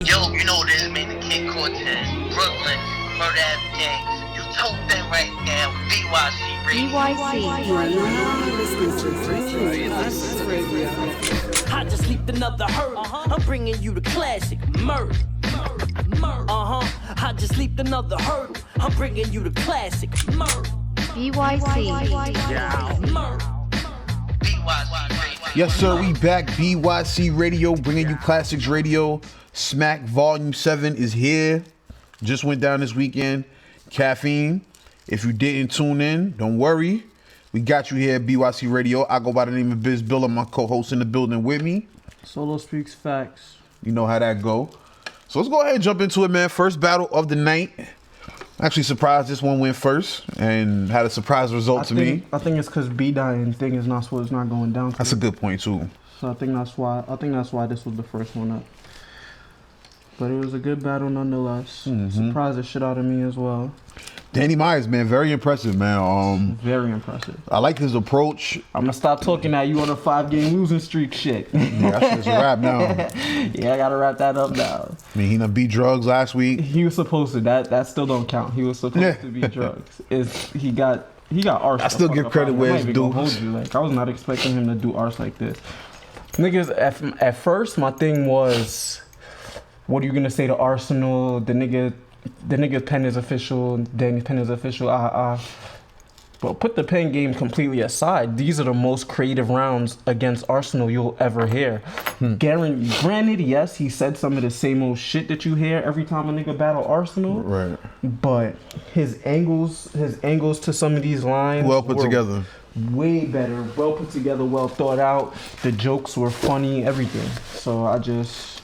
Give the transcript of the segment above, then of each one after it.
Yo, you know this, man, the kid Cortez, Brooklyn, Murder Ave Gang. You told them right now, bYc Radio. bYc. You are now listening to Radio. I just leaped another hurdle. I'm bringing you the classic murder. I just leaped another hurdle. I'm bringing you the classic murder. bYc. Murder. bYc Radio. Yes, sir, we back. bYc Radio, bringing you Classics Radio. Smack Volume 7 is here. Just went down this weekend. Caffeine. If you didn't tune in, don't worry. We got you here at bYc Radio. I go by the name of Biz Solo, my co-host in the building with me. Solo speaks facts. You know how that go. So let's go ahead and jump into it, man. First battle of the night. Actually surprised this one went first and had a surprise result to me. I think it's because B-Dying thing is not what it's not going down to. That's a good point too. So I think that's why this was the first one up. But it was a good battle nonetheless. Surprised the shit out of me as well. Danny Myers, man, very impressive, man. Very impressive. I like his approach. I'm gonna stop talking at you on a 5-game losing streak shit. Yeah, that shit's a wrap now. Yeah, I gotta wrap that up now. I mean, he done beat drugs last week. He was supposed to. That still don't count. He was supposed to be drugs. He got arse. I still give credit where it's due. Like, I was not expecting him to do arse like this. Niggas, at first, my thing was, what are you gonna say to Arsenal? The nigga's pen is official. Danny's pen is official. But put the pen game completely aside. These are the most creative rounds against Arsenal you'll ever hear. Granted, yes, he said some of the same old shit that you hear every time a nigga battle Arsenal. Right. But his angles to some of these lines Well put were together. way better. Well put together, well thought out. The jokes were funny, everything. So I just...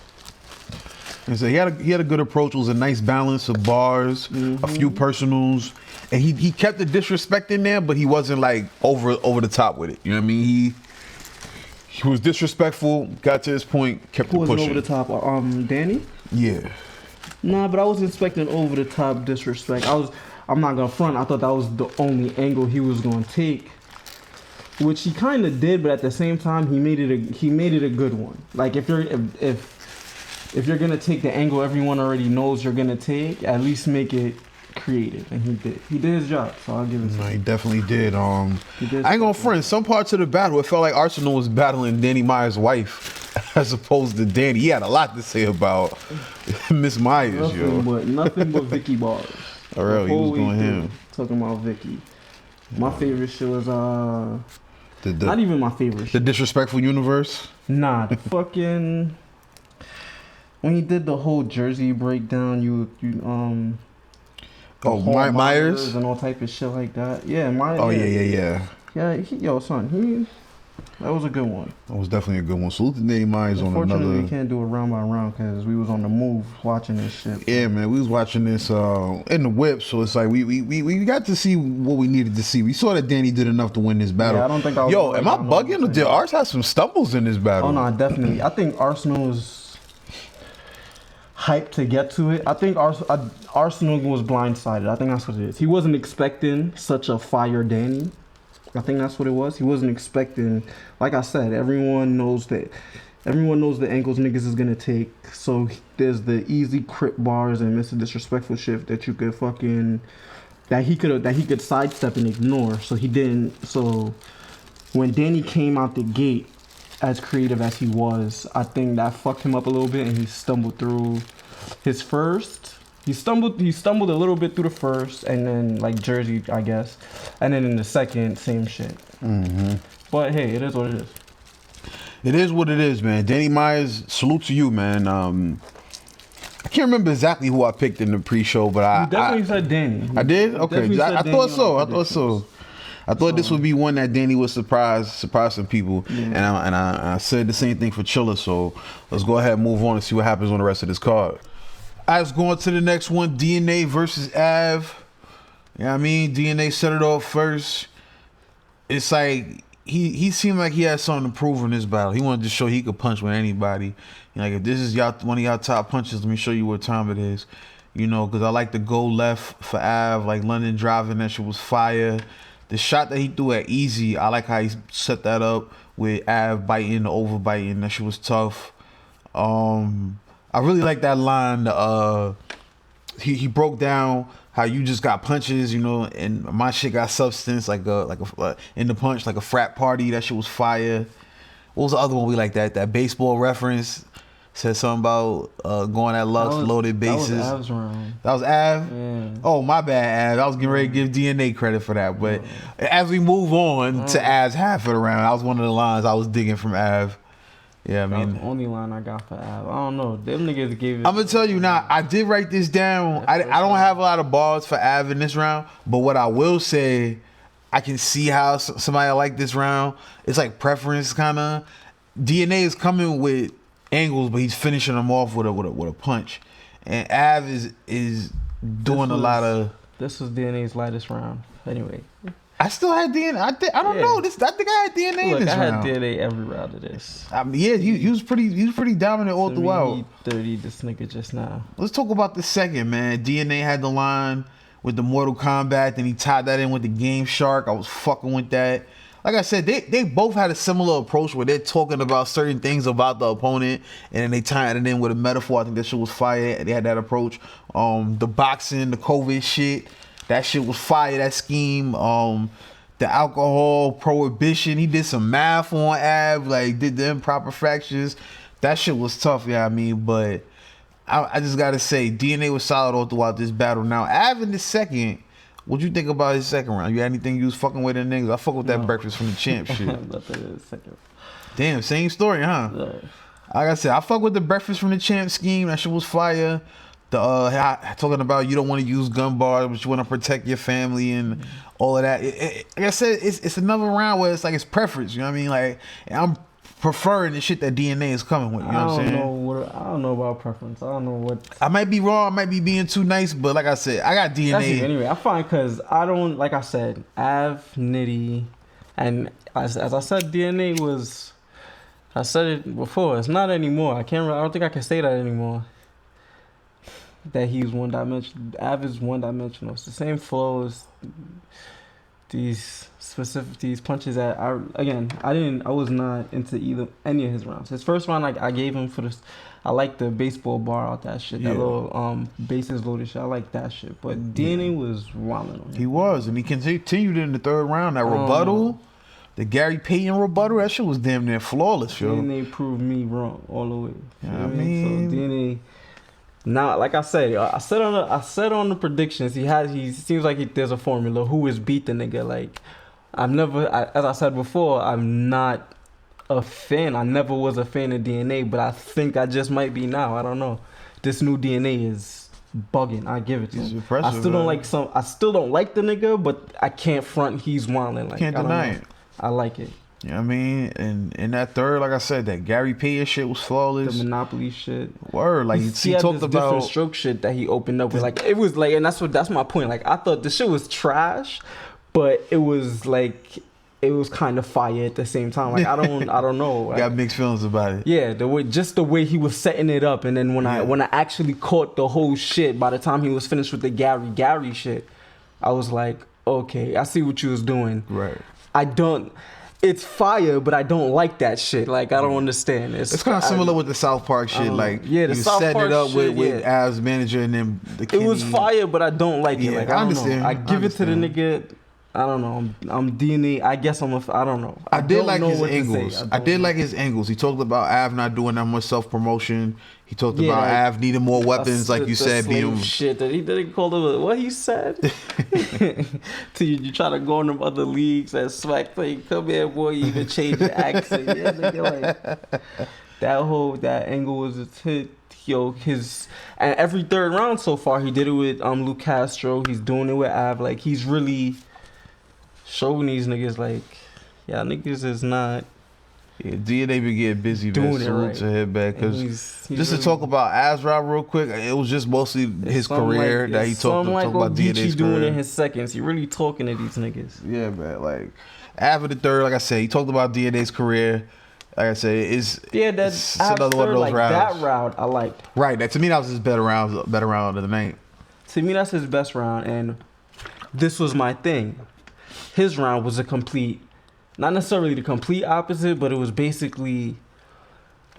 And so he had a good approach. It was a nice balance of bars, a few personals, and he kept the disrespect in there, but he wasn't like over the top with it. You know what I mean? He was disrespectful, got to his point, kept Who it was pushing. over the top? Danny? Yeah. Nah, but I was expecting over the top disrespect. I'm not gonna front. I thought that was the only angle he was gonna take, which he kind of did, but at the same time he made it a good one. Like if you're gonna take the angle everyone already knows you're gonna take, at least make it creative, and he did. He did his job, so I'll give it to No, him. he definitely did. I He did ain't gonna front. Some parts of the battle, it felt like Arsenal was battling Danny Myers' wife as opposed to Danny. He had a lot to say about Miss Myers, Nothing but Vicky bars. For real, he was going him. Talking about Vicky. My favorite shit was not The even my favorite shit. disrespectful universe. Nah, the fucking when he did the whole jersey breakdown, the whole Myers and all type of shit like that. Yeah, Myers. Oh yeah. That was a good one. That was definitely a good one. Salute to Danny Myers on Unfortunately, another. we can't do it round by round because we was on the move watching this shit. Yeah, man, we was watching this in the whip, so it's like we got to see what we needed to see. We saw that Danny did enough to win this battle. Yeah, I don't think I was Yo, right am I down bugging? on Or did Ars have some stumbles in this battle? Oh no, definitely. I think Arsenal was hyped to get to it. I think Arsenal was blindsided. I think that's what it is. He wasn't expecting such a fire Danny. I think that's what it was. He wasn't expecting, like I said, everyone knows the angles niggas is gonna take. So there's the easy crip bars and Mr. Disrespectful shit that you could that he could sidestep and ignore. So he didn't. So when Danny came out the gate as creative as he was, I think that fucked him up a little bit, and he stumbled through his first. He stumbled a little bit through the first, and then like Jersey, I guess, and then in the second, same shit. But hey, it is what it is. It is what it is, man. Danny Myers, salute to you, man. I can't remember exactly who I picked in the pre-show, but You definitely said Danny. I did. Okay, definitely said I Danny thought on so. the I thought so. I thought this would be one that Danny would surprise some people, and I said the same thing for Chilla. So let's go ahead and move on and see what happens on the rest of this card. I was going to the next one, DNA versus Av. You know what I mean? DNA set it off first. It's like he seemed like he had something to prove in this battle. He wanted to show he could punch with anybody. Like, if this is one of y'all top punches, let me show you what time it is. You know, because I like to go left for Av, like London driving, that shit was fire. The shot that he threw at Easy, I like how he set that up with Av biting, the over biting, that shit was tough. I really like that line. He broke down how you just got punches, you know, and my shit got substance, like a in the punch, like a frat party. That shit was fire. What was the other one we like that baseball reference? Said something about going at Lux, loaded bases. That was wrong. That was Av? Yeah. Oh, my bad, Av. I was getting ready to give DNA credit for that. But as we move on to Av's half of the round, that was one of the lines I was digging from Av. Yeah, I That was mean, the only line I got for Av. I don't know. Them niggas gave it. I'm gonna tell you now. I did write this down. I don't have a lot of bars for Av in this round, but what I will say, I can see how somebody like this round. It's like preference kind of. DNA is coming with angles, but he's finishing them off with a punch, and Av is doing a lot of. This was DNA's lightest round. Anyway, I still had DNA. I don't know. I think I had DNA in look, this I had round. DNA every round of this. I mean, yeah, he was pretty dominant all throughout. 30 this nigga just now. Let's talk about the second, man. DNA had the line with the Mortal Kombat, then he tied that in with the Game Shark. I was fucking with that. Like I said, they both had a similar approach where they're talking about certain things about the opponent, and then they tied it in with a metaphor. I think that shit was fire. They had that approach. The boxing, the COVID shit, that shit was fire. That scheme. The alcohol prohibition. He did some math on Av, like did the improper fractions. That shit was tough. Yeah, I mean, but I just gotta say, DNA was solid all throughout this battle. Now, Av in the second. What'd you think about his second round? You had anything you was fucking with in niggas? I fuck with that breakfast from the champ shit. Damn, same story, huh? Yeah. Like I said, I fuck with the breakfast from the champ scheme. That shit was fire. The talking about you don't want to use gun bars, but you want to protect your family and all of that. Like I said, it's another round where it's like it's preference. You know what I mean? Like I'm preferring the shit that DNA is coming with. You know what I'm saying? I don't know about preference. I don't know what. I might be wrong. I might be being too nice, but like I said, I got DNA. That's it. Anyway, I find because I don't, like I said, Av, Nitty, and as I said, DNA was. I said it before. It's not anymore. I don't think I can say that anymore. That he's one dimensional. Av is one dimensional. It's the same flows. These punches that I was not into any of his rounds. His first round I gave him for this. I like the baseball bar out that shit. That little bases loaded shit. I like that shit. But DNA was wilding on him. He was, and he continued in the third round. That rebuttal, the Gary Payton rebuttal, that shit was damn near flawless, yo. DNA proved me wrong all the way. You know what I mean? So DNA. Now, like I said, I said on the predictions. He seems like there's a formula. Who is beat the nigga? Like, as I said before, I'm not a fan. I never was a fan of DNA, but I think I just might be now. I don't know. This new DNA is bugging. I give it to him. I still don't like the nigga, but I can't front. He's wilding. Like, Can't deny it. I like it. You know what I mean? And in that third, like I said, that Gary Payton shit was flawless. The Monopoly shit. Word. Like he had talked this about different stroke shit that he opened up with. Like it was like, and that's my point. Like I thought the shit was trash, but it was like it was kind of fire at the same time. Like I don't know. Like, got mixed feelings about it. Yeah, the way he was setting it up, and then when I actually caught the whole shit, by the time he was finished with the Gary shit, I was like, okay, I see what you was doing. Right. It's fire, but I don't like that shit. Like I don't understand. It's kind of similar with the South Park shit. Like the South setting Park it up shit, with Av's manager and then the Kenny. It was fire, but I don't like it. Yeah, Like I I don't understand. know. I give it to the nigga. I don't know. I'm DNA. I guess I don't know. I did don't like know his what to angles. say. I did like his angles. He talked about Av not doing that much self promotion. He talked about Av needing more weapons, like you said, being shit that he didn't call him. What he said? To you try to go in them other leagues and smack thing. Come here, boy. You even change your accent. Yeah, nigga, like that angle was a hit. Yo, and every third round so far, he did it with Luke Castro. He's doing it with Av. Like he's really showing these niggas like, yeah, niggas is not. Yeah, DNA been getting busy, doing man. it Salute right. to him, man. Because He's just really, to talk about Azra real quick, it was just mostly his career that he talked about DNA's doing career. in his seconds. He really talking to these niggas. Yeah, man. Like after the third, like I said, he talked about DNA's career. Like I said, it's another one of those rounds. That round I liked. Right. That to me, that was his better round of the night. To me, that's his best round, and this was my thing. His round was a complete, not necessarily the complete opposite, but it was basically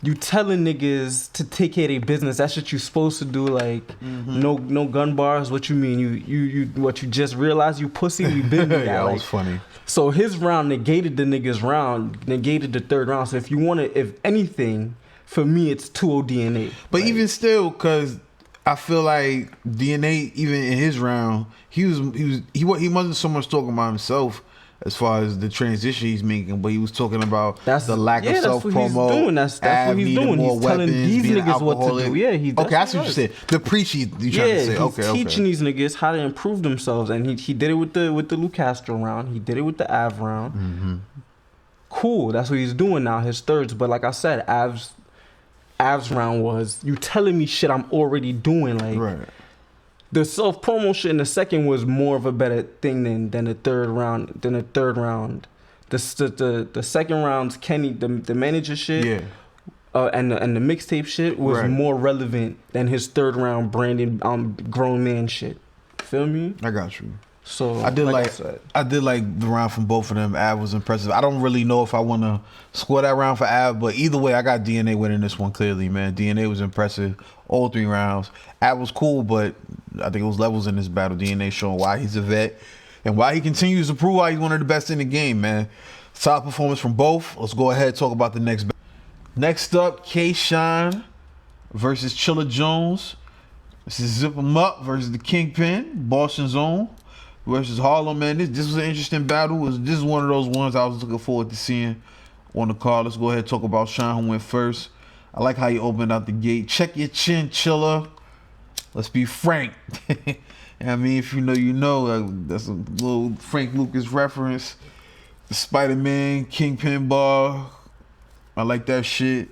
You telling niggas to take care of their business. That's what you supposed to do. Like, no gun bars. What you mean? You what you just realized you pussy? We been there. Yeah, like, that was funny. So his round negated the nigga's round, negated the third round. So if you want to, if anything, for me, it's 2-0 DNA. But like, even still, because I feel like DNA, even in his round, he wasn't so much talking about himself as far as the transition he's making, but he was talking about the lack of self promo. That's what he's doing. That's what he's doing. He's telling these niggas what to do. Yeah, okay. That's what you said. The preach you trying to say. He's teaching these niggas how to improve themselves, and he did it with the Lou Castro round. He did it with the Av round. Mm-hmm. Cool. That's what he's doing now. His thirds. But like I said, Av's round was you telling me shit I'm already doing. Like right. The self promo shit in the second was more of a better thing than the third round. The second round's Kenny the manager shit. Yeah. And the mixtape shit was more relevant than his third round Brandon grown man shit. Feel me? I got you. So I did like the round from both of them. Av was impressive. I don't really know if I want to score that round for Av, but either way, I got DNA winning this one clearly, man. DNA was impressive all 3 rounds. Av was cool, but I think it was levels in this battle. DNA showing why he's a vet and why he continues to prove why he's one of the best in the game, man. Solid performance from both. Let's go ahead and talk about the next battle. Next up, K-Shine versus Chilla Jones. This is Zip 'em Up versus the Kingpin, Boston Zone versus Harlem, man. This was an interesting battle. This is one of those ones I was looking forward to seeing on the card. Let's go ahead and talk about Shine, who went first. I like how you opened out the gate. Check your chin, Chilla. Let's be frank. I mean, if you know, you know. That's a little Frank Lucas reference. The Spider-Man Kingpin bar. I like that shit.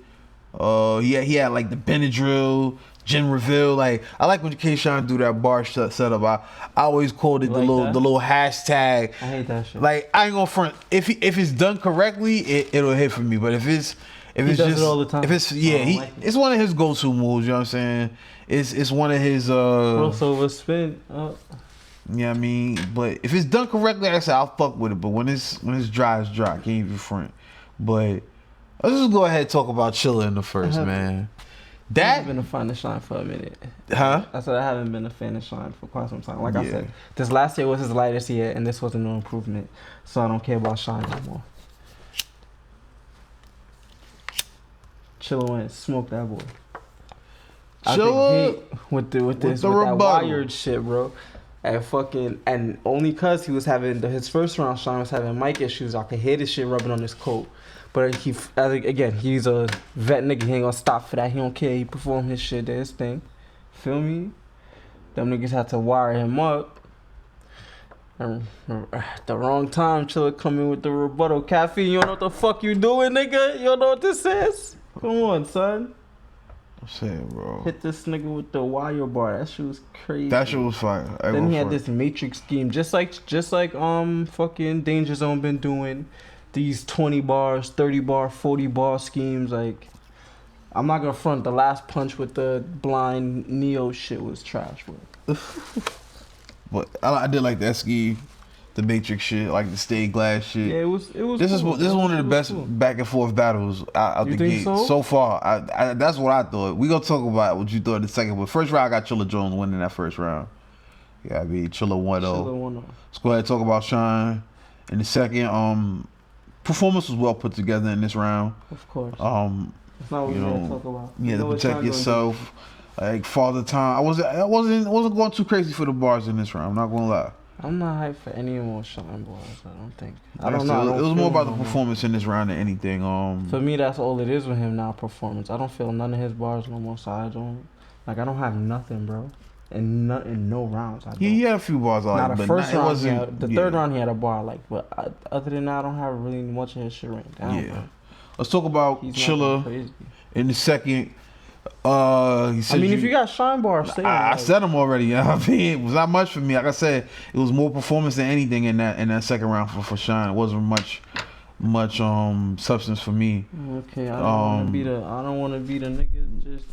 He had like the Benadryl, Gin Reveal. Like I like when K-Shine do that bar setup. I always quoted the little hashtag. I hate that shit. Like I ain't gonna front. If it's done correctly, it'll hit for me. But if it's just it all the time. If it's it's one of his go-to moves. You know what I'm saying? It's one of his crossover spin. Yeah, you know I mean, but if it's done correctly, like I said, I'll fuck with it. But when it's dry, it's dry. I can't even front. But let's just go ahead and talk about Chilla in the first, man. I haven't been a fan of Shine for a minute. Huh? I said I haven't been a fan of Shine for quite some time. Like I said, this last year was his lightest year, and this was a no improvement. So I don't care about Shine anymore. Chilla went and smoked that boy. Chilla with that wired shit, bro. And only cause he was having his first round, Shine was having mic issues. I could hear this shit rubbing on his coat. But he's a vet nigga. He ain't gonna stop for that. He don't care. He perform his shit, his thing. Feel me? Them niggas had to wire him up. And at the wrong time, Chilla coming with the rebuttal. Caffeine, you don't know what the fuck you doing, nigga? You don't know what this is? Come on, son. I'm saying, bro. Hit this nigga with the wire bar. That shit was crazy. That shit was fire. Then he had this matrix scheme, just like fucking Danger Zone been doing. These 20 bars, 30 bar, 40 bar schemes. Like, I'm not gonna front. The last punch with the blind Neo shit was trash, bro. But I did like that scheme, the Matrix shit, like the stained glass shit. Yeah, it was. This is one of the best back and forth battles out the gate so far. I that's what I thought. We gonna talk about what you thought in a second. But first round, I got Chilla Jones winning that first round. Yeah, I mean Chilla 1-0. Let's go ahead and talk about Shine in the second. Performance was well put together in this round. Of course. It's not what we're gonna talk about. Yeah, to protect yourself. Like Father Time. I wasn't going too crazy for the bars in this round. I'm not gonna lie. I'm not hyped for any more Shine bars. I don't think. I don't know. It was more about the performance in this round than anything. For me, that's all it is with him now. Performance. I don't feel none of his bars no more. So I don't have nothing, bro. In no rounds. He had a few bars I like, but first round, the third round he had a bar I like, but other than that, I don't have really much of his shit written down. Yeah. Bro. Let's talk about Chilla in the second. He said if you got Shine bars, say I said them already. You know what I mean? It was not much for me. Like I said, it was more performance than anything in that second round for Shine. It wasn't much substance for me. Okay, I don't want to be the nigga just.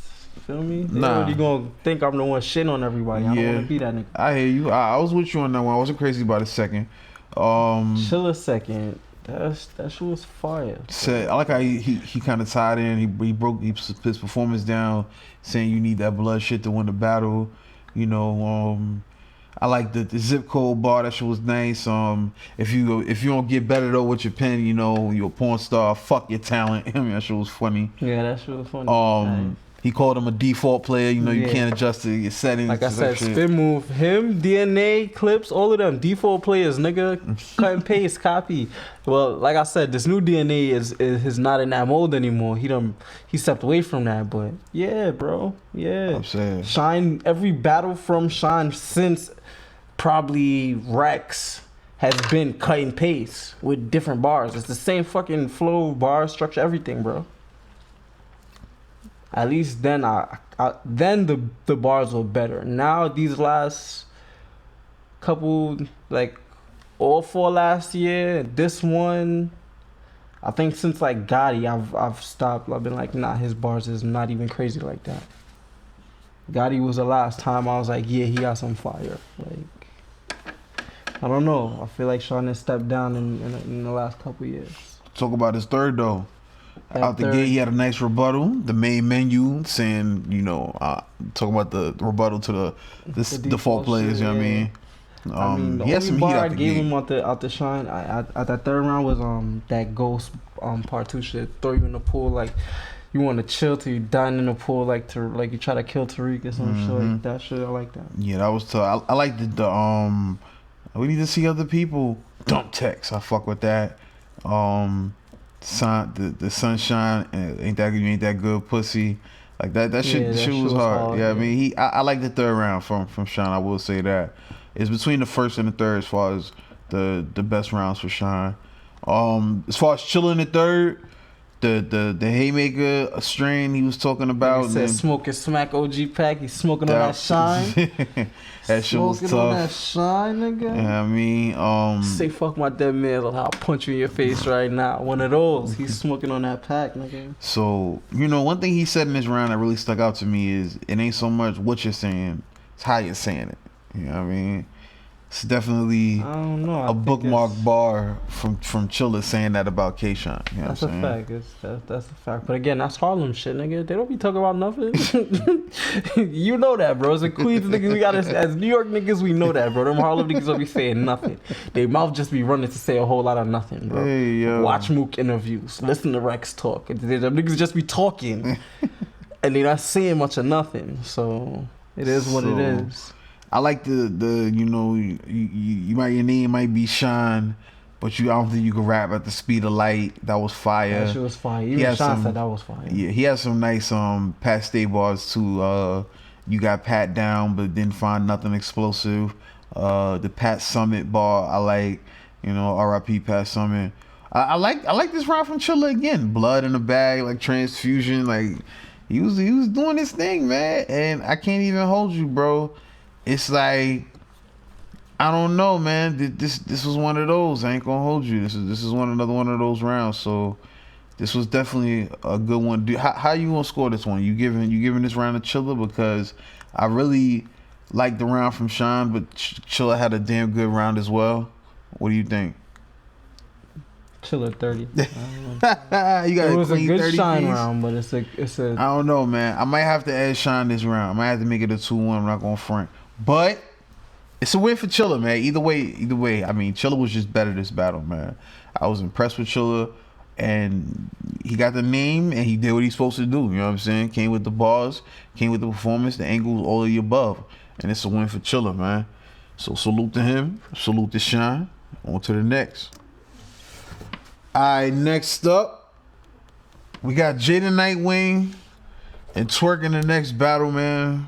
Feel me? They already gonna think I'm the one shitting on everybody. I don't wanna be that nigga. I hear you. I was with you on that one. I wasn't crazy about the second. Chilla second. That shit was fire. Said I like how he kind of tied in. He broke his performance down, saying you need that blood shit to win the battle. You know, I like the zip code bar. That shit was nice. If you don't get better though with your pen, you know you're a porn star. Fuck your talent. I mean that shit was funny. Yeah, that shit was funny. Nice. He called him a default player. You know you Yeah. can't adjust to your settings. Like I said, shit. spin move, him, DNA, clips, all of them default players, nigga. Cut and paste, copy. Well, like I said, this new DNA is not in that mold anymore. He stepped away from that. But yeah, bro, yeah. I'm saying. Shine, every battle from Shine since probably Rex has been cut and paste with different bars. It's the same fucking flow, bar structure, everything, bro. At least then then the bars were better. Now these last couple, like all 4 last year, this one, I think since like Gotti, I've stopped. I've been like, nah, his bars is not even crazy like that. Gotti was the last time I was like, yeah, he got some fire. Like, I don't know. I feel like Sean has stepped down in the last couple years. Talk about his third though. Out the third- gate, he had a nice rebuttal. The main menu saying, you know, talking about the rebuttal to the default default players. shit, You know what I yeah. mean? I mean, the he had only some heat bar I out the gave gate. him out the Shine at that third round was that ghost part 2 shit. Throw you in the pool like you want to chill till you dying in the pool like you try to kill Tariq or some shit like that. Shit, I like that. Yeah, that was tough. I like the we need to see other people dump text. I fuck with that. The sunshine ain't that good pussy. Like that shit. Yeah, The that shit shit was was hard. hard, Yeah, I yeah. mean I like the third round from Sean. I will say that it's between the first and the third as far as the best rounds for Sean. As far as chilling the third, the haymaker strain he was talking about. He said smoking smack OG pack. He's smoking on that Shine. That shit was Smoking on that tough. Shine, nigga. Yeah, I mean, Say fuck my dead man, or I'll punch you in your face right now. One of those. He's smoking on that pack, nigga. so you know, one thing he said in this round that really stuck out to me is it ain't so much what you're saying, it's how you're saying it. You know what I mean? It's definitely I don't know. I a think bookmark it's- bar from Chilla saying that about K-Shine. You know That's what a I'm saying? fact. That's a fact. But again, that's Harlem shit, nigga. They don't be talking about nothing. You know that, bro. As a Queens niggas, we got as New York niggas, we know that, bro. Them Harlem niggas don't be saying nothing. Their mouth just be running to say a whole lot of nothing, bro. Hey, yo. Watch Mook interviews. Listen to Rex talk. Them niggas just be talking, and they not saying much of nothing. So it is what it So, is. I like the you know you might, your name might be Shine, but I don't think you can rap at the speed of light. That was fire. That shit was fire. He Even had Sean some- said that was fire. Yeah, he has some nice Pat Stay bars too. You got pat down but didn't find nothing explosive. The Pat Summit bar I like. You know, R.I.P. Pat Summit. I like this round from Chilla again. Blood in the bag, like transfusion, like he was doing his thing, man. And I can't even hold you, bro. It's like I don't know, man. This was one of those. I ain't gonna hold you. This is another one of those rounds. So this was definitely a good one. How you gonna score this one? You giving this round to Chilla because I really like the round from Sean, but Chilla had a damn good round as well. What do you think? Chiller 30. You got It was a clean good 30 Shine piece? round, but it's a. I don't know, man. I might have to add Sean this round. I might have to make it a 2-1. I'm not gonna front, but it's a win for Chilla, man. Either way. I mean, Chilla was just better this battle, man. I was impressed with Chilla, and he got the name, and he did what he's supposed to do. You know what I'm saying? Came with the bars, came with the performance, the angles, all of the above, and it's a win for Chilla, man. So salute to him. Salute to Sean. On to the next. All right, next up, we got Jada Nightwing and Twerk in the next battle, man.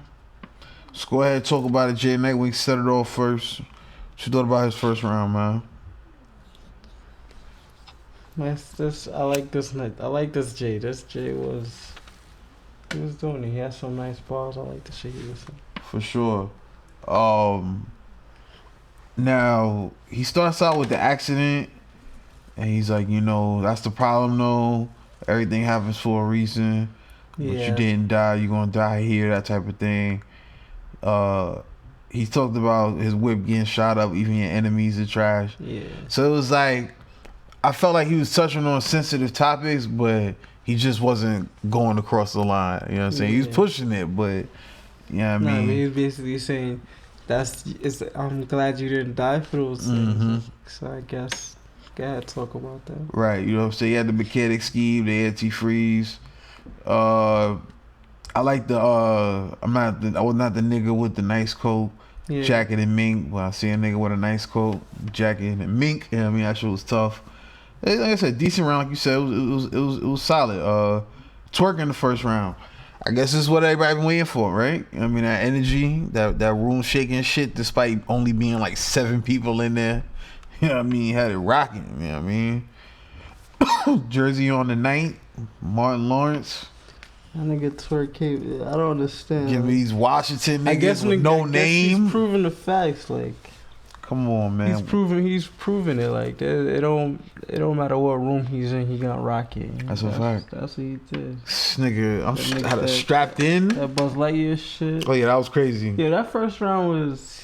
Let's go ahead and talk about it. Jada Nightwing set it off first. What you thought about his first round, man? I like this night. I like this Jay. This Jay was doing it. He had some nice balls. I like the shit he was saying. For sure. Now, he starts out with the accident, and he's like, you know, that's the problem, though. Everything happens for a reason. But Yeah. you didn't die, you're gonna die here, that type of thing. He talked about his whip getting shot up, even your enemies are trash. Yeah. So it was like, I felt like he was touching on sensitive topics, but he just wasn't going across the line. You know what I'm saying? He was pushing it, but you know what I mean? He was basically saying, I'm glad you didn't die for those things. So I guess, gotta talk about that. Right, you know what I'm saying? He had the mechanic scheme, the antifreeze. I like the I was not the nigga with the nice coat, jacket and mink. Well, I see a nigga with a nice coat, jacket and mink. You know what I mean? That shit was tough. Like I said, decent round, like you said. It was solid. Twerk in the first round. I guess this is what everybody been waiting for, right? I mean, that energy, that room shaking shit, despite only being like 7 people in there. You know what I mean? He had it rocking. You know what I mean? Jersey on the night, Martin Lawrence. That nigga Twerk came. I don't understand. Give me these Washington niggas I guess with no I guess name. He's proving the facts, like. Come on, man. He's proving it. Like it don't matter what room he's in, he gonna rock it. That's a fact. That's what he did. This nigga, had strapped in. That Buzz Lightyear shit. Oh yeah, that was crazy. Yeah, that first round was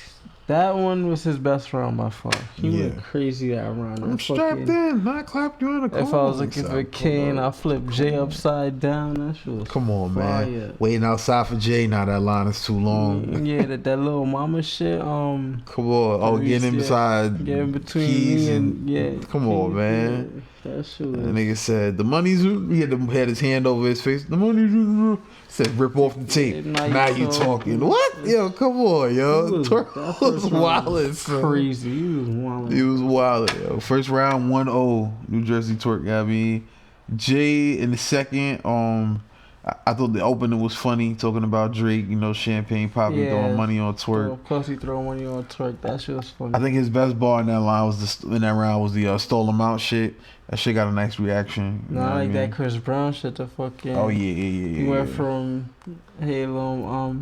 his best round by far. He went crazy that round. I'm strapped in. I clapped you in the corner. If I was looking for Kane, I flipped Jay upside down. That shit was Come on, fire. man. Waiting outside for Jay. Now that line is too long. Yeah, that little mama shit. Come on. Oh, getting inside. Getting between keys me and Come on, man. That shit was. The nigga said the money's. He had his hand over his face. The money's. Said rip off the tape. Now you talking. What? Yo, come on, yo. Twerk was wildin'. Crazy. He was wildin'. He was wildin', yo. First round 1-0. New Jersey Twerk. You know what I mean? Jay in the second. I thought the opening was funny, talking about Drake, you know, champagne popping, throwing money on Twerk. Of course he throwing money on Twerk. That shit was funny. I think his best bar in that line was in that round was the stole him out shit. That shit got a nice reaction. Nah, I like that Chris Brown shit. The fucking. Oh yeah. He went from Halo.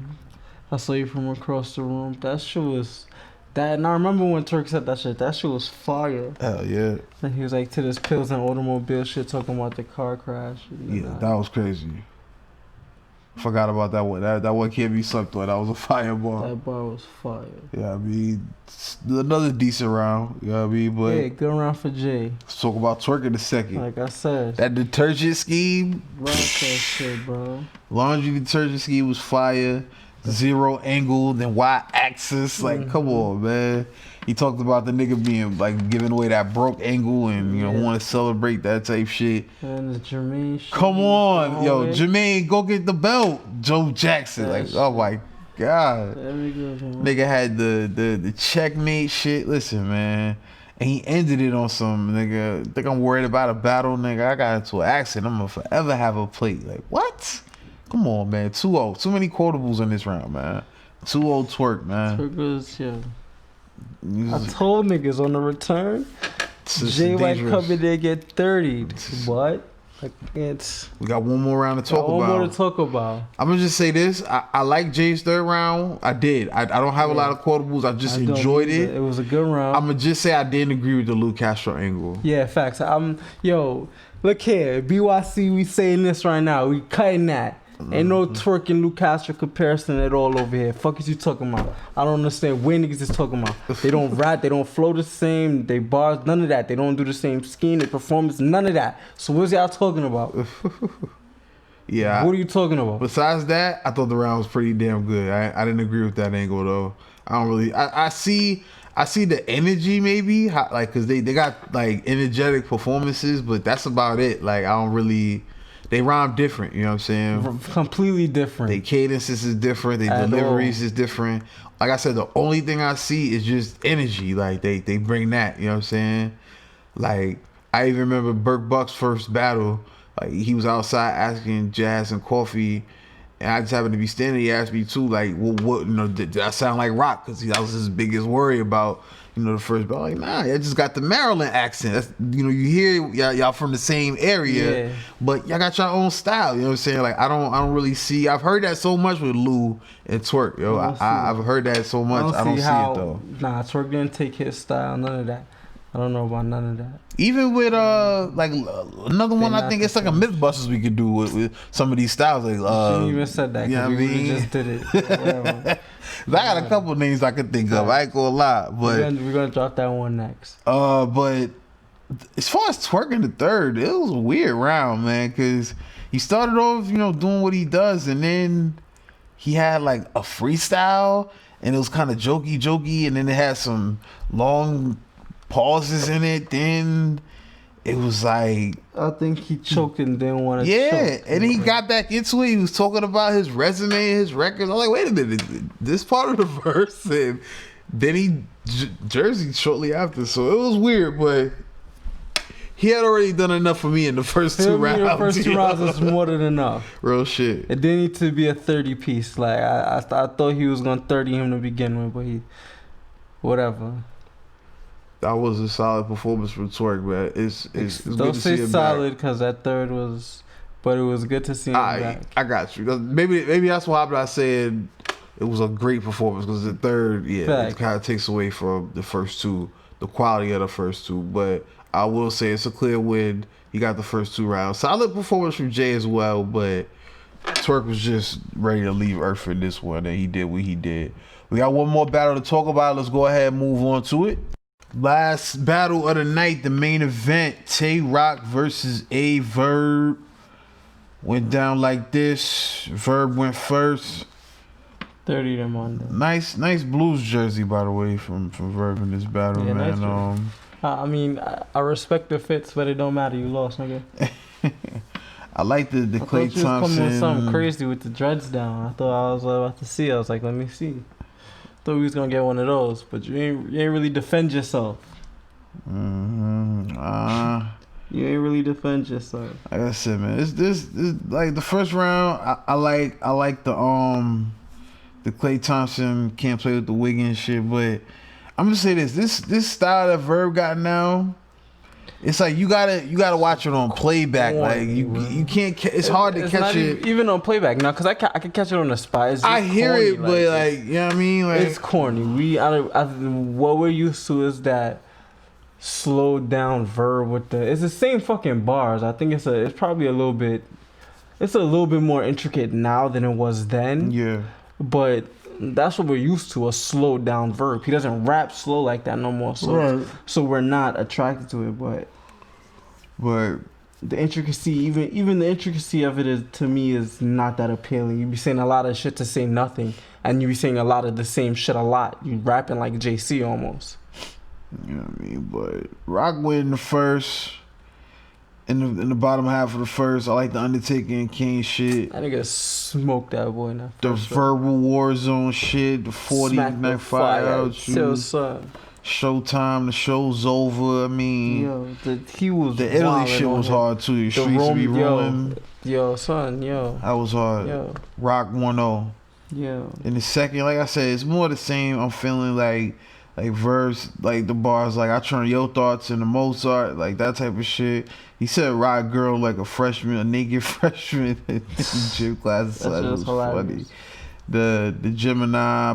I saw you from across the room. That shit was. That, and I remember when Turk said that shit. That shit was fire. Hell yeah. And he was like to this pills and automobile shit, talking about the car crash. Yeah, that was crazy. Forgot about that one. That one can't be slept on. That was a fire bar. That bar was fire. Yeah, I mean, another decent round. You know what I mean? But yeah, good round for Jay. Let's talk about Twerk in a second. Like I said, that detergent scheme. Rock that shit, bro. Laundry detergent scheme was fire. 0 angle, then Y axis. Like, come on, man. He talked about the nigga being like giving away that broke angle and you know want to celebrate that type shit. And the Jermaine shit. Come on, yo, Jermaine, go get the belt. Joe Jackson, like, oh my god, nigga had the checkmate shit. Listen, man, and he ended it on some nigga. Think I'm worried about a battle, nigga. I got into an accident. I'm gonna forever have a plate. Like what? Come on, man. 2-0. Too many quotables in this round, man. 2-0 Twerk, man. Twerk was, I told niggas on the return, Jay White come in there get 30. What? Like we got one more round to talk about. One more to talk about. I'm gonna just say this. I like Jay's third round. I did. I don't have a lot of quotables. I just enjoyed it. It was a good round. I'm gonna just say I didn't agree with the Lou Castro angle. Yeah, facts. Look here, bYc, we saying this right now. We cutting that. Ain't no Twerk and Lou Castro comparison at all over here. Fuck is you talking about? I don't understand what niggas is talking about. They don't rap, they don't flow the same, they bars, none of that. They don't do the same scheme, they performance, none of that. So what's y'all talking about? Yeah. What are you talking about? Besides that, I thought the round was pretty damn good. I didn't agree with that angle though. I don't really. I see the energy maybe, like, cause they got like energetic performances, but that's about it. Like I don't really. They rhyme different, you know what I'm saying? Completely different. They cadences is different. They deliveries is different. Like I said, the only thing I see is just energy. Like they bring that, you know what I'm saying? Like I even remember Burke Buck's first battle. Like he was outside asking Jazz and Coffee, and I just happened to be standing. He asked me too, like, what you know, did I sound like Rock? Because that was his biggest worry about. You know, the first battle, like, nah, I just got the Maryland accent. That's, you know, you hear y'all from the same area, but y'all got your own style. You know what I'm saying? Like, I don't really see. I've heard that so much with Lou and Twerk. Yo, I've heard that so much. I don't see it though. Nah, Twerk didn't take his style. None of that. I don't know about none of that. Even with like another one, I think it's like a Mythbusters we could do with some of these styles. Like, shouldn't even said that. Yeah, you know we just did it. I got a couple names I could think of. I ain't gonna lie, but we're gonna drop that one next. But as far as Twerk in the third, it was a weird round, man, because he started off, doing what he does, and then he had like a freestyle, and it was kind of jokey, and then it had some long pauses in it. Then it was like, I think he choked and didn't want to choke. and he got back into it. He was talking about his resume, his records. I'm like, wait a minute, this part of the verse, and then he Jersey shortly after. So it was weird, but he had already done enough for me in the first two rounds. The first 2 rounds is more than enough. Real shit. It didn't need to be a 30 piece. Like I thought he was gonna 30 him to begin with, but whatever. That was a solid performance from Twerk, man. It's Don't good to say see him solid back. because that third was, but it was good to see him back. I got you. Maybe that's why I'm not saying it was a great performance, because the third, it kind of takes away from the first two, the quality of the first two. But I will say it's a clear win. He got the first 2 rounds. Solid performance from Jay as well, but Twerk was just ready to leave Earth in this one, and he did what he did. We got one more battle to talk about. Let's go ahead and move on to it. Last battle of the night, the main event, Tay Rock versus A Verb. Went down like this. Verb went first. 30 them on there. Nice blues jersey, by the way, from Verb in this battle, Yeah, man. nice I mean, I respect the fits, but it don't matter. You lost, nigga. I like the Clay Thompson. Coming with something crazy with the dreads down. I thought I was about to see. I was like, let me see. Thought we was gonna get one of those, but you ain't really defend yourself. You ain't really defend yourself. Like I said, man, this like the first round. I like the Clay Thompson can't play with the wig and shit. But I'm gonna say this style that Verb got now. It's like you gotta watch it on playback. Like you can't. It's hard to catch it even on playback now, because I can catch it on the spot. It's just I hear corny, it, but like you know what I mean. Like it's corny. What we're used to is that slowed down Verb with the. It's the same fucking bars. I think it's probably a little bit. It's a little bit more intricate now than it was then. Yeah. But that's what we're used to, a slowed down Verb. He doesn't rap slow like that no more. So we're not attracted to it, but the intricacy, even the intricacy of it is, to me, is not that appealing. You be saying a lot of shit to say nothing, and you be saying a lot of the same shit a lot. You rapping like JC almost. You know what I mean? But Rock win the first. In the bottom half of the first, I like the Undertaker and King shit. That nigga smoked that boy now. The verbal war zone shit, the 40 night fire out you. Showtime, the show's over. I mean, the Italy shit was hard too. The streets be rolling. Yo, son, yo. That was hard. Yo. Rock 1-0. Yo. In the second, like I said, it's more the same. I'm feeling like verse, like the bars, like I turn your thoughts into Mozart, like that type of shit. He said "rock girl" like a freshman, a naked freshman in gym class. That was funny. The Gemini,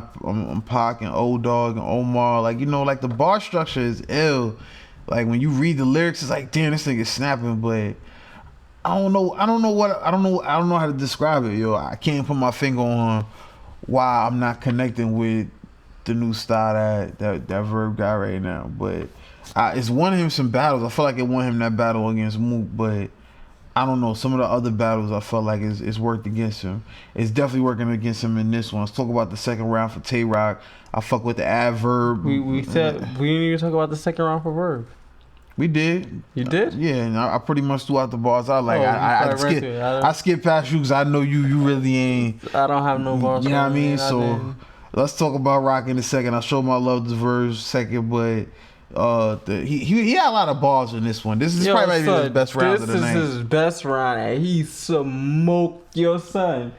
Pac and O Dog and Omar, like like the bar structure is ill. Like when you read the lyrics, it's like, damn, this nigga's snapping, but I don't know how to describe it, yo. I can't put my finger on why I'm not connecting with the new style that Verb got right now, but it's won him some battles. I feel like it won him that battle against Mook, but I don't know. Some of the other battles I felt like it's worked against him. It's definitely working against him in this one. Let's talk about the second round for Tay Rock. I fuck with the Adverb. We said we didn't even talk about the second round for Verb. We did. You did? Yeah, and I pretty much threw out the bars. I skipped past you because I know you really ain't. I don't have no bars. You know what I mean? So let's talk about Rock in a second. I showed my love to Verb second, but he had a lot of bars in this one. This is probably his best round of the night. This is his best round, and he smoked your son.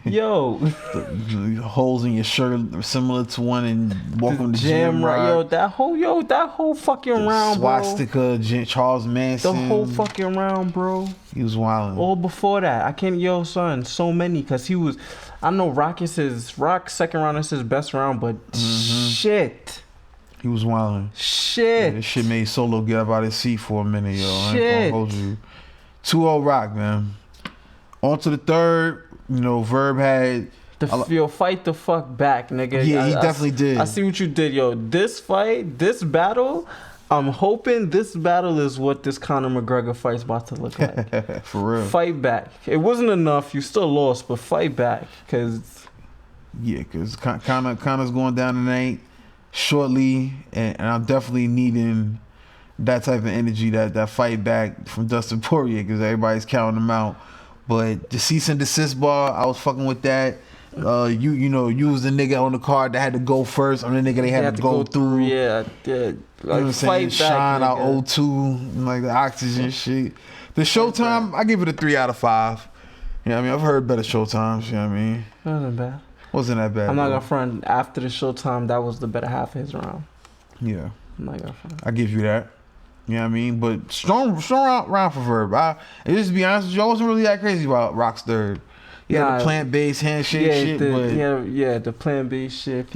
Yo, the holes in your shirt similar to one in Welcome to Jam Rock. Yo, that whole fucking round, bro. Swastika, Charles Manson. The whole fucking round, bro. He was wilding. All before that, I can't. Yo, son, so many, cause he was. I know Rock's second round is his best round, but shit. He was wilding. Shit. Yeah, this shit made Solo get up out of his seat for a minute, yo. I ain't gonna hold you. 2-0 Rock, man. On to the third. Verb had... fight the fuck back, nigga. Yeah, he definitely did. I see what you did, yo. This fight, this battle, I'm hoping this battle is what this Conor McGregor fight's about to look like. For real. Fight back. It wasn't enough. You still lost, but fight back. Because Conor's going down tonight shortly, and I'm definitely needing that type of energy, that fight back from Dustin Poirier, because everybody's counting him out. But the cease and desist bar, I was fucking with that. You was the nigga on the card that had to go first. I'm the nigga they had to go through. Yeah. You know what I'm saying? Fight back, Shine out nigga. O2, like the oxygen shit. The Showtime, I give it a 3 out of 5. You know what I mean? I've heard better Showtimes, you know what I mean? Wasn't bad. Wasn't that bad. I'm not bro. gonna front. After the Showtime, that was the better half of his round. Yeah. I'm not gonna front. I give you that. You know what I mean? But strong round for Verb. And just to be honest with you, I wasn't really that crazy about Rock's third. He had the plant-based handshake shit, but the plant-based shit. If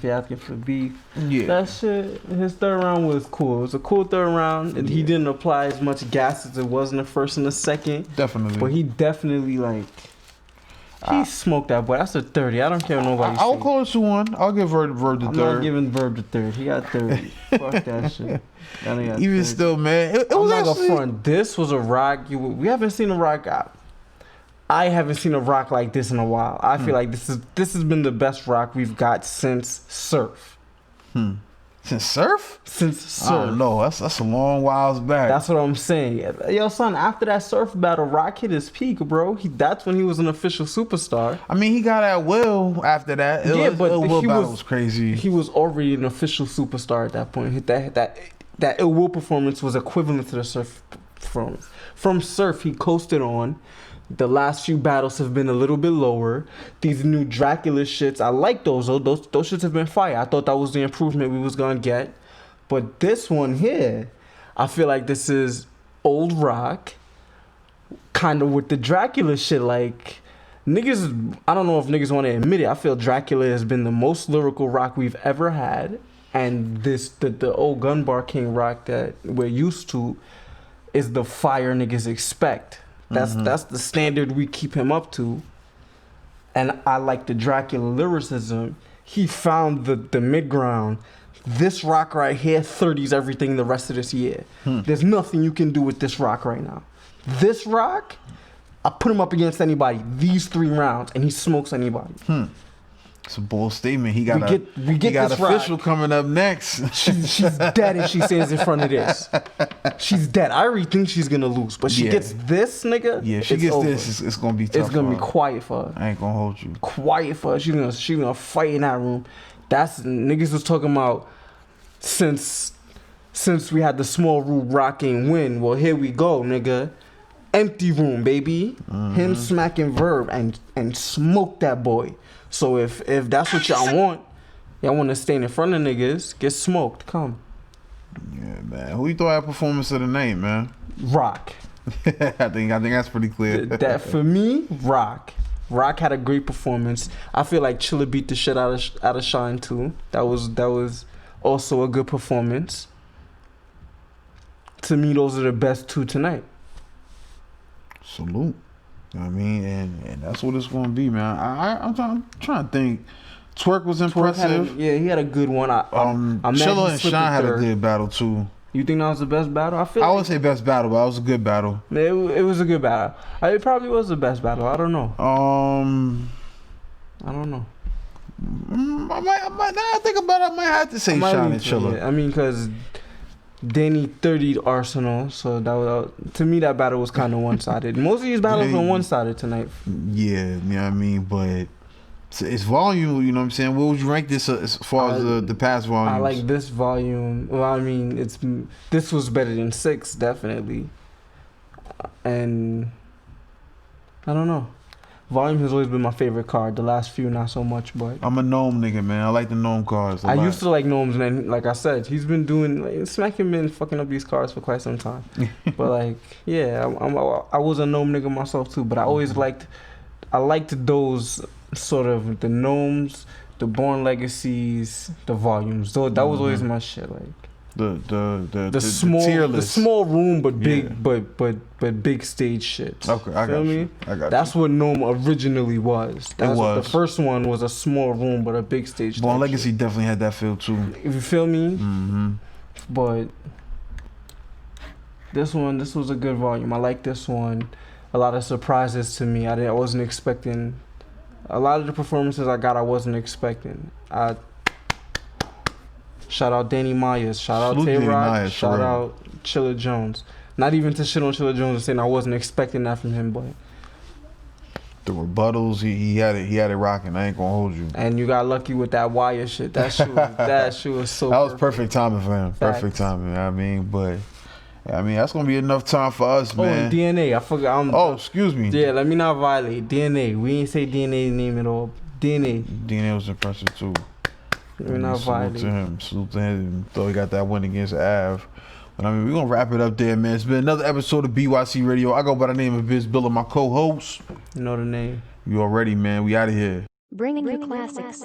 you asking for beef, yeah. that shit. His third round was cool. It was a cool third round, and he didn't apply as much gas as it was in the first and the second. Definitely. But he definitely he smoked that boy. That's a 30. I don't care what nobody I'll say. call it 2-1. I'll give Verb the I'm third. not giving Verb the third. He got 30. Fuck that shit. That nigga got Even 30. still, man, it I'm was not actually... gonna front. This was a rock. We haven't seen a rock out. I haven't seen a rock like this in a while. I feel like this has been the best rock we've got since Surf. Since Surf? Since I don't Surf. know. That's a long whiles back. That's what I'm saying. Yo, son, after that Surf battle, Rock hit his peak, bro. That's when he was an official superstar. I mean, he got at Will after that. Will battle was crazy. He was already an official superstar at that point. That Ill Will performance was equivalent to the Surf performance. From Surf, he coasted on. The last few battles have been a little bit lower. These new Dracula shits, I like those. Those shits have been fire. I thought that was the improvement we was gonna get. But this one here, I feel like this is old rock, kind of with the Dracula shit. Like, niggas, I don't know if niggas want to admit it. I feel Dracula has been the most lyrical rock we've ever had. And the old Gun Bar King rock that we're used to is the fire niggas expect. That's the standard we keep him up to. And I like the Dracula lyricism. He found the mid-ground. This rock right here 30s everything the rest of this year. There's nothing you can do with this rock right now. This rock, I put him up against anybody these 3 rounds, and he smokes anybody. It's a bold statement. He got we get this official rock. coming up next. She's dead if she stands in front of this. She's dead. I already think she's gonna lose, but she gets this, nigga. Yeah, she it's gets over. this. It's gonna be tough. It's gonna for be her. quiet for her. I ain't gonna hold you. Quiet for her. She's gonna fight in that room. That's niggas was talking about since we had the small room rocking win. Well, here we go, nigga. Empty room, baby. Him smacking Verb and smoke that boy. So if that's what y'all want to stand in front of niggas, get smoked. Come. Yeah, man. Who you thought had performance of the night, man? Rock. I think that's pretty clear. That for me, Rock. Rock had a great performance. I feel like Chilla beat the shit out of Shine too. That was also a good performance. To me, those are the best 2 tonight. Salute. You know what I mean? And that's what it's gonna be, man. I'm trying to think. Twerk was impressive. He had a good one. I'm mad Chilla he and slipped Shine the had a third. good battle too. You think that was the best battle? I would say best battle, but that was a good battle. It was a good battle. It probably was the best battle. I don't know. I don't know. I might. Now I think about it, I might have to say Shine and Chilla. Yeah. I mean, because Danny 30'd Arsenal, so that was, to me, that battle was kind of one-sided. Most of these battles were one-sided tonight. Yeah, you know what I mean? But it's volume, you know what I'm saying? What would you rank this as far as the past volumes? I like this volume. Well, I mean, this was better than 6, definitely. And I don't know. Volume has always been my favorite card. The last few, not so much, but I'm a gnome nigga, man. I like the gnome cards. I used to like gnomes, and then, like I said, he's been doing smacking been fucking up these cards for quite some time. But like, yeah, I was a gnome nigga myself too. But I always liked those sort of the gnomes, the Born Legacies, the volumes. So that was always my shit. Like the small room, but big, but big stage shit. Okay, I got you. I got That's what Gnome originally was. It was. The first one was a small room, but a big stage. Born Legacy definitely had that feel too. If you feel me? But this was a good volume. I like this one. A lot of surprises to me. I wasn't expecting. A lot of the performances I got, I wasn't expecting. Shout out Danny Myers. Shout out Salute Danny Tay-Rock. Myers, for Shout real. out Chilla Jones. Not even to shit on Chilla Jones and saying I wasn't expecting that from him, but The rebuttals, he had it rocking. I ain't gonna hold you. and you got lucky with that wire shit. That shit was so. That was perfect timing for him. Facts. Perfect timing. You know what I mean, but I mean that's gonna be enough time for us, Oh, man. and DNA. I forgot. Oh, excuse me. Yeah, let me not violate DNA. We ain't say DNA name at all. DNA. DNA was impressive too. Let me not Salute violate. to him. Salute to him. Though he got that win against Av. But I mean, we're gonna wrap it up there, man. It's been another episode of bYc Radio. I go by the name of Biz Solo, my co-host. You know the name. You already, man. We out of here. Bringing you classics.